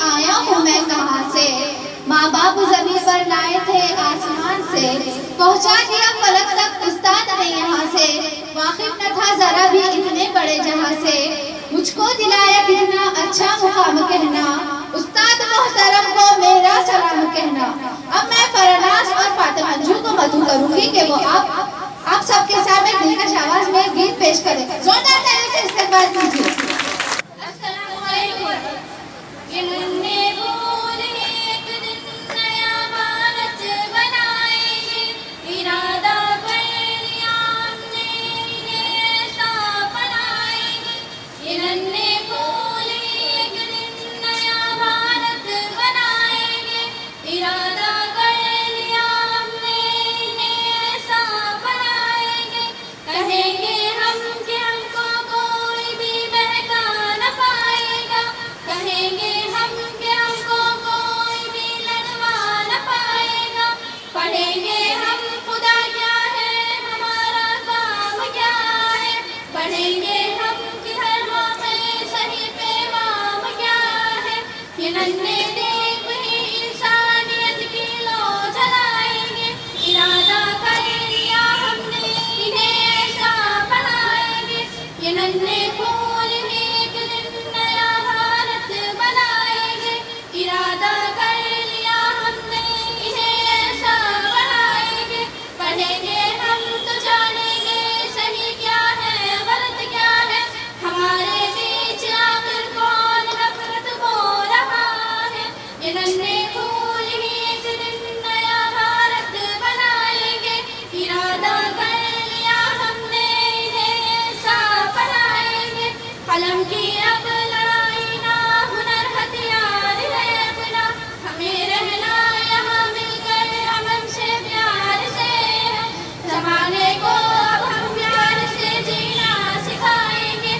आया हूँ मैं कहाँ से। माँ बाप जमीन पर लाए थे आसमान से, पहुँचा दिया फलक तक उस्ताद ने यहाँ से। वाकिफ न था जरा भी इतने बड़े जहाँ से, मुझको दिलाया कितना अच्छा मुकाम कहना। उस्ताद मोहतरम को मेरा सलाम कहना। अब मैं फरनाज और फातिमा मंजू को मधु करूंगी कि वो आप सबके सामने दिलकश आवाज में गीत पेश करें। जोरदार तालियों से इस्तकबाल कीजिए। कलम की अब लड़ाई ना, हुनर हथियार है अपना। हमें रहना यहाँ मिलकर अमन से प्यार से है। जमाने को अब हम प्यार से जीना सिखाएंगे।